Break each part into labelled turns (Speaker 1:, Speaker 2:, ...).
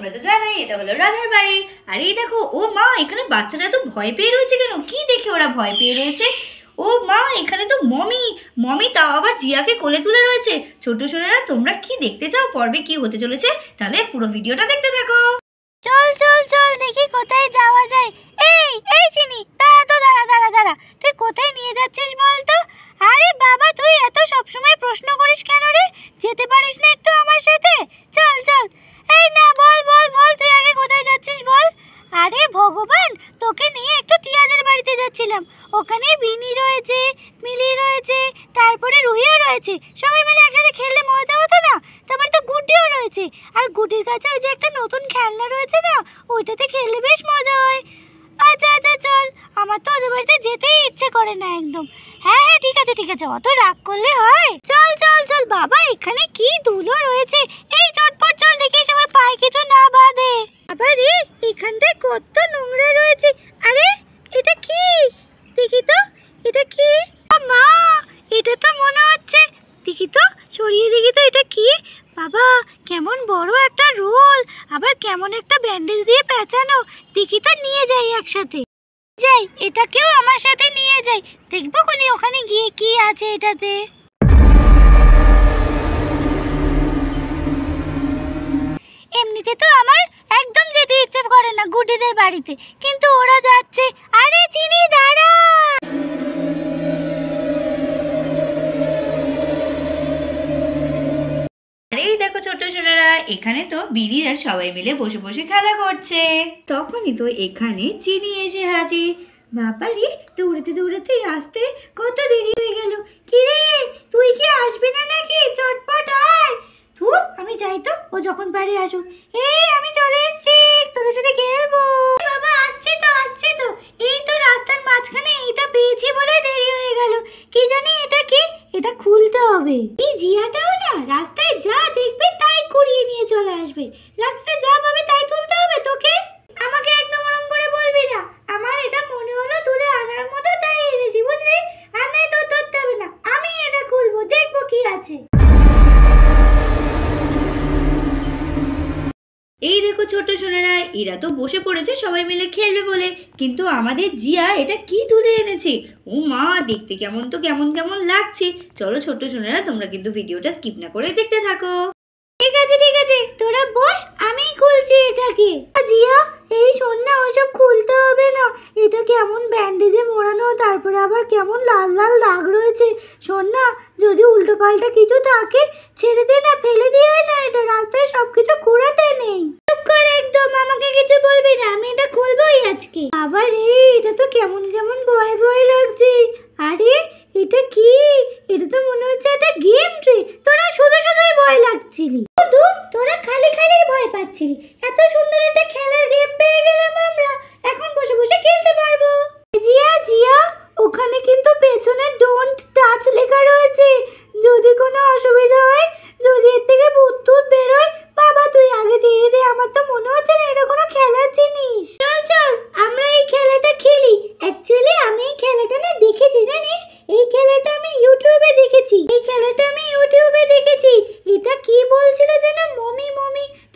Speaker 1: তোমরা তো জানোই এটা হলো রাধার বাড়ি। আর এই দেখো, ও মা, এখানে বাচ্চারা তো ভয় পেয়ে রয়েছে কেন? কি দেখে ওরা ভয় পেয়ে রয়েছে? ও মা, এখানে তো মমি তাও আবার জিয়াকে কোলে তুলে রয়েছে। ছোট সোনারা, তোমরা কি দেখতে চাও পর্বে কি হতে চলেছে? তাহলে পুরো ভিডিওটা দেখতে থাকো।
Speaker 2: চল চল চল, দেখি কোথায় যাওয়া যায়। এই চিনি, দাঁড়া, তুই কোথায় নিয়ে যাচ্ছিস বল তো? আরে বাবা, তুই এত সবসময় প্রশ্ন করিস কেন রে? যেতে পারিস না একটু আমার সাথে? চল চল। এই না, বল তুই আগে কোথায় যাচ্ছিস বল। আরে ভগবান, তোকে নিয়ে একটু টিয়াদের বাড়িতে যাচ্ছিলাম। ওখানে বিনি রয়েছে, মিলি রয়েছে, তারপরে রুহিও রয়েছে। সবাই মিলে একসাথে খেললে মজা হতো না? তারপরে তো গুড্ডিও রয়েছে। আর গুড্ডির কাছে ওই যে একটা নতুন খেলনা রয়েছে না, ওইটাতে খেললে বেশ মজা হয়। আচ্ছা চল, আমার তো ওদের বাড়িতে যেতেই ইচ্ছে করে না একদম। হ্যাঁ ঠিক আছে, অত রাগ করলে হয়? চল বাবা, এখানে কি ধুলো রয়েছে। এই চটপট চল, দেখিস আমার পায়ে কিছু না বাঁধে। আবার এখানটায় কত নোংরা রয়েছে। আরে এটা কি? দেখি তো, এটা কি? মা, এটা তো মনে হচ্ছে, দেখি তো, সরিয়ে দেখি তো, এটা কি? বাবা, কেমন বড় একটা রোল, আবার কেমন একটা ব্যান্ডেজ দিয়ে পেঁচানো। দেখি তো, নিয়ে যাই একসাথে। যাই, এটাকেও আমার সাথে নিয়ে যাই, দেখবো কোনি ওখানে গিয়ে কি আছে এটাতে। এমনিতে তো আমার একদম যেতে ইচ্ছে করে না গুড্ডিদের বাড়িতে, কিন্তু ওরা যাচ্ছে। আরে চিনি, দাঁড়া।
Speaker 1: এই দেখো ছোট্ট সোনারা, এখানে তো বিনিরা সবাই মিলে বসে বসে খেলা করছে। তখনই তো এখানে চিনি এসে হাজির। বাবারে, দৌড়াতে আসতে কত দেরি হয়ে গেল। কিরে, তুই কি আসবি না নাকি? চটপট আয়। ধুর, আমি যাই তো, ও যখন পারে আসুক। আমি চলে এসেছি, তোদের সাথে খেলবো। বাবা, আসছি তো। এই তো রাস্তার মাঝখানে এইটা পেয়েছি বলে দেরি হয়ে গেল। কি জানি এটা কি? এটা খুলতে হবে। এই জিয়াটাও না, রাস্তায় যা দেখবে তাই কুড়িয়ে নিয়ে চলে আসবে। রাস্তায় যা পাবে তাই তুলতে হবে তোকে। আমাকে একদম ওরম করে বলবি না। আমার এটা মনে হলো তুলে আনার মতো, তাই এনেছি, বুঝলি? আর নাই তোর ধরতে হবে না, আমি এটা খুলবো, দেখবো কি আছে। এই দেখো ছোট সোনারা, এরা তো বসে পড়েছে সবাই মিলে খেলবে বলে, কিন্তু আমাদের জিয়া এটা কি তুলে এনেছে? ও মা, দেখতে কেমন লাগছে। চলো ছোট সোনারা, তোমরা কিন্তু ভিডিওটা স্কিপ না করে দেখতে থাকো। ঠিক আছে, তোরা বস, আমি খুলছি এটাকে। জিয়া, এই শোন না, ওইসব খুলতে হবে না। এটা কেমন ব্যান্ডেজে মোড়ানো, তারপরে আবার কেমন লাল দাগ রয়েছে। শোন না, যদি উল্টো পাল্টা কিছু থাকে ছেড়ে দে না, ফেলে দিয়ে না, এটা রাস্তায় সবকিছু কুড়াতে নেই। চুপ কর একদম, আমাকে কিছু বলবি না, আমি এটা খুলবোই আজকে। আবার এটা তো কেমন ভয় লাগছে। আরে এটা কি? এটা তো মনে হচ্ছে একটা গেম ট্রে। তোরা শুধুই ভয় লাগছিলি, তোরা খালি ভয় পাচ্ছিলি। এত সুন্দর একটা খেলার গেম পেয়ে গেলাম আমরা, এখন বসে বসে খেলতে পারবো। জিয়া, ওখানে কিন্তু পেছনে ডোন্ট টাচ লেখা রয়েছে। যদি কোনো অসুবিধা হয়, যদি এর থেকে ভূত বেরোয়, বাবা তুই আগে ছেড়ে দে। আমার তো মনে হচ্ছে না এটা কোনো খেলার জিনিস। চল আমরা এই খেলাটা খেলি। অ্যাকচুয়ালি আমি এই খেলাটা না দেখেছি, জানিস? এই খেলাটা আমি ইউটিউবে দেখেছি। এটা কি বলছিল যেন, মমি।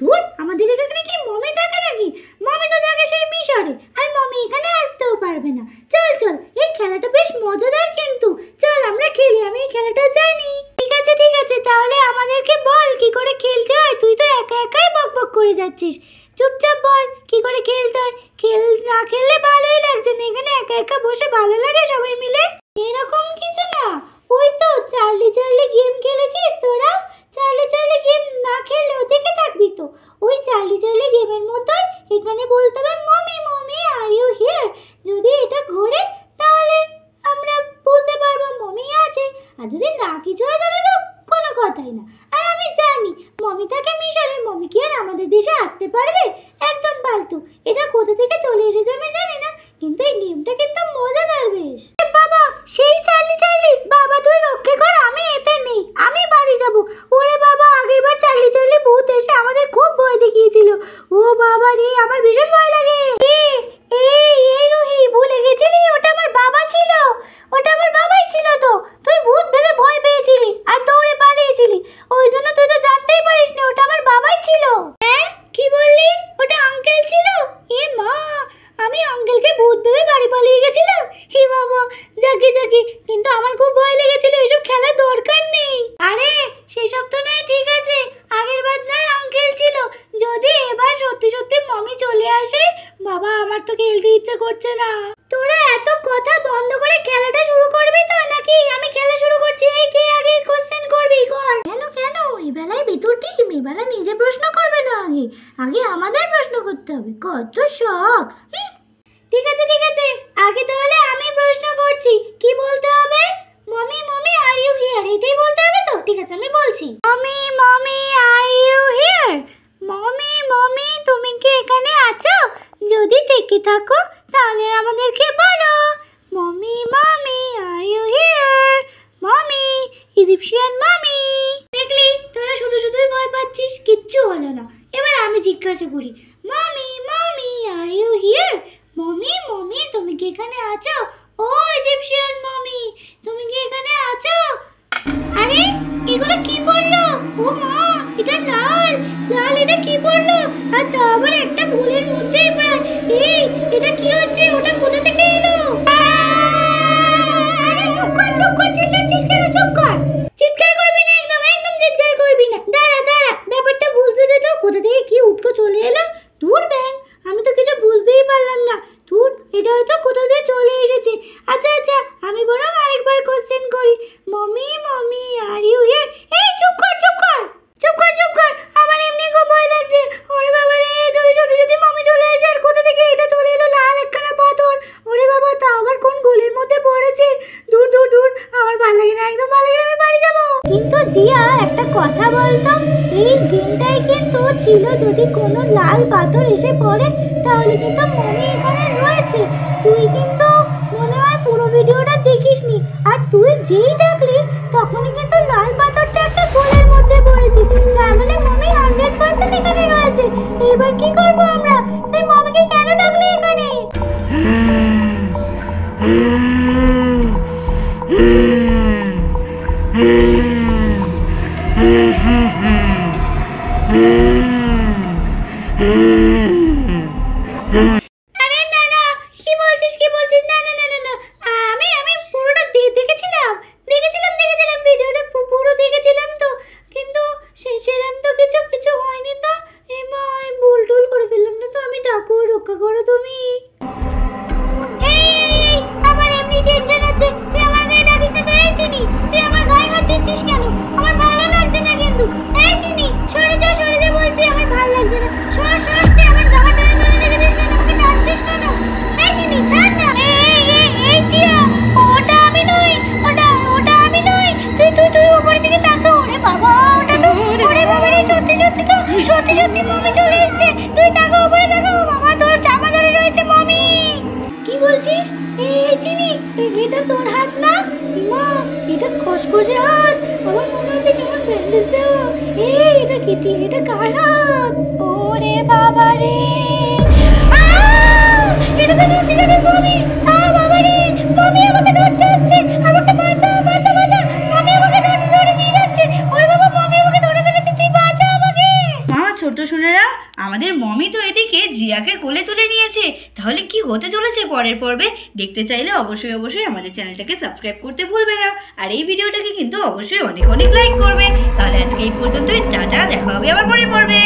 Speaker 1: ধুর, আমাদের এখানে কি মমি থাকে নাকি? মমি তো থাকে সেই মিশরে, আর মমি এখানে আসতেও পারবে না। চল, এই খেলাটা বেশ মজাদার, কিন্তু চল আমরা খেলি, আমি এই খেলাটা জানি। ঠিক আছে, তাহলে আমাদেরকে বল কি করে খেলতে হয়। তুই তো একাই বকবক করে যাচ্ছিস। চুপচাপ বল কি করে খেলতে হয়। না খেললে ভালোই লাগছে না, এখানে একা বসে ভালো লাগে সবাই মিলে। এরকম কিছু না, ওই তো চার্লি গেম খেলেছিস তোরা? চার্লি গেম না খেললেও দেখে থাকবি তো। ওই চার্লি গেমের মতোই এখানে বলতে হবে মমি আর ইউ হিয়ার। যদি এটা ঘোরে তাহলে আমরা বুঝতে পারবো মমি আছে, আর যদি না কিছু হয় তাহলে তো কোনো কথাই না। আর আমি জানি মমি থাকে মিশরে, মমি কি আর আমাদের দেশে আসতে পারবে? একদম ফালতু। এটা কোথা থেকে চলে এসেছে আমি জানি না, কিন্তু এই গেমটা কিন্তু মজাদার বেশ। বাবা, সেই চার্লি, বাবা তুই রক্ষে কর, আমি এতে নেই, আমি বাড়ি যাব। ওরে বাবা, আগেরবার চার্লি ভূত এসে আমাদের খুব ভয় দেখিয়েছিল। ও বাবা রে, আমার ভীষণ ভয় লাগে। এই রুহি, ভুলে গেছিলি ওটা আমার বাবা ছিল। ওটা আমার বাবাই ছিল তো। তুই ভূত ভেবে ভয় পেয়েছিলি আর দৌড়ে পালিয়েছিলি, ওই জন্য তুই তো জানতেই পারিসনি ওটা আমার বাবাই ছিল। হ্যাঁ, কি বললি? তো খেলতে ইচ্ছে করছে না। তোরা এত কথা বন্ধ করে খেলাটা শুরু করবি তো নাকি আমি খেলা শুরু করছি? এই কে আগে কোশ্চেন করবি কর। কেন কেন এই বেলায় ভিতর টিম এই বেলা নিজে প্রশ্ন করবে না, আগে আগে আমাদের প্রশ্ন করতে হবে, কত শখ। ঠিক আছে আগে তাহলে আমি প্রশ্ন করছি, কি বলতে হবে? Mummy mummy are you here, এটাই বলতে হবে তো? ঠিক আছে আমি বলছি, mummy mummy are you here. Mummy mummy তুমি কি এখানে আছো? যদি থেকে থাকো তাহলে আমাদেরকে বলো। Mummy mummy are you here? Mummy, Egyptian mummy. দেখলি তোরা শুধু শুধুই ভয় পাচ্ছিস, কিচ্ছু হলো না। এবার আমি জিজ্ঞাসা করি, mummy mummy are you here? Mummy mummy তুমি কি এখানে আছো? ও ইজিপশিয়ান মমি তুমি কি এখানে আছো? আরে এগুলো কি পড়লো? ও মা, এটা লাল লাল, এটা কি পড়লো? আর তা আবার একটা ভুলের মধ্যেই প্রায়। এই এটা কি হচ্ছে? ওটা কোথা থেকে এলো? আরে চুপ কর চিল্লাচ্ছিস কেন? চুপ কর, চিৎকার করবি না, একদম একদম চিৎকার করবি না। দাঁড়া ব্যাপারটা বুঝতে দে তো, কোথা থেকে কি উঠকো চলে এলো। দূর ব্যাং, আমি তো কিছু বুঝতেই পারলাম না। দূর, এটা হয়তো কোথা থেকে চলে এসেছে। আচ্ছা আমি বরং আরেকবার কোশ্চেন করি, mummy mummy are you here? এই চুপ কর আমার এমনি খুব ভয় লাগছে। ওরে বাবা রে, যদি সত্যি মমি চলে আসে, আর কোথা থেকে এটা চলে এলো লাল একখানা পাথর। ওরে বাবা, তা আবার কোন গোলের মধ্যে পড়েছে। দূর আমার ভালো লাগে না, একদম ভালো লাগে না, আমি বাড়ি যাবো। কিন্তু জিয়া একটা কথা বলতো, এই গেমটাই কিন্তু ছিল যদি কোনো লাল পাথর এসে পড়ে তাহলে কিন্তু মমি এখানে রয়েছে। তুই কিন্তু মনে হয় পুরো ভিডিওটা দেখিসনি, আর তুই যেই দেখলি তখনই কিন্তু লাল পাথরটা একটা গোলের মধ্যে পড়েছে, তার মানে মমি 100% এখানে রয়েছে। এবার কি করবো আমরা? তুই মমিকে কেন ডাকলি এখানে? আরে না কি বলছিস না আমি পুরোটা দেখেছিলাম ভিডিওটা পুরো দেখেছিলাম তো, কিন্তু সেরকম তো কিছু হয়নি তো। এমা আমি ভুল করে ফেললাম না তো? আমি ডাকো, রক্ষা করো তুমি। এই আমার এমনি টেনশন হচ্ছে, তুই আমার গায়ে ডাকিস না তো। এই চিনি, তুই আমার গায়ে হাত দিচ্ছিস কেন? আমার ভালো লাগছে না কিন্তু। এই চিনি, সরে যা বলছি, আমার ভালো লাগছে না। সর তুই আমার জামা টেনে রেখেছিস কেন? আমাকে ডাকছিস কেন? এই চিনি ছাড় না। এই জিয়া, ওটা আমি নই, ওটা আমি নই। তুই উপরের দিকে তাকা। ওরে বাবা, ওটা তো, ওরে বাবা রে, সত্যি মমি চলে এসেছে। তুই তাকা, উপরে তাকা। ও বাবা, তোর জামা ধরে রয়েছে মমি। কি বলছিস? এই চিনি, এটা তোর হাত না? মা, এটা খসখসে হাত, আমার মনে হচ্ছে কেমন ব্যান্ডেজ দেওয়া। এই এটা কেটে, এটা কার হাত? ওরে বাবা রে, এটা তো সত্যিকারের মমি। বাবা রে, মমি আমাকে ধরতে যাচ্ছে, আমাকে বাঁচা। মমি আমাকে ধরে নিয়ে যাচ্ছে। ওরে বাবা, মমি আমাকে ধরে ফেলেছে, তুই বাঁচা আমাকে।
Speaker 3: মা, ছোট্ট সোনারা, আমাদের মমি তো এদিকে জিয়াকে কোলে তুলে নিয়েছে। তাহলে কি হতে চলেছে পরের পর্বে দেখতে চাইলে অবশ্যই আমাদের চ্যানেলটাকে সাবস্ক্রাইব করতে ভুলবে না। আর এই ভিডিওটাকে কিন্তু অবশ্যই অনেক লাইক করবে। তাহলে আজকে এই পর্যন্তই, টাটা, দেখা হবে আবার পরের পর্বে।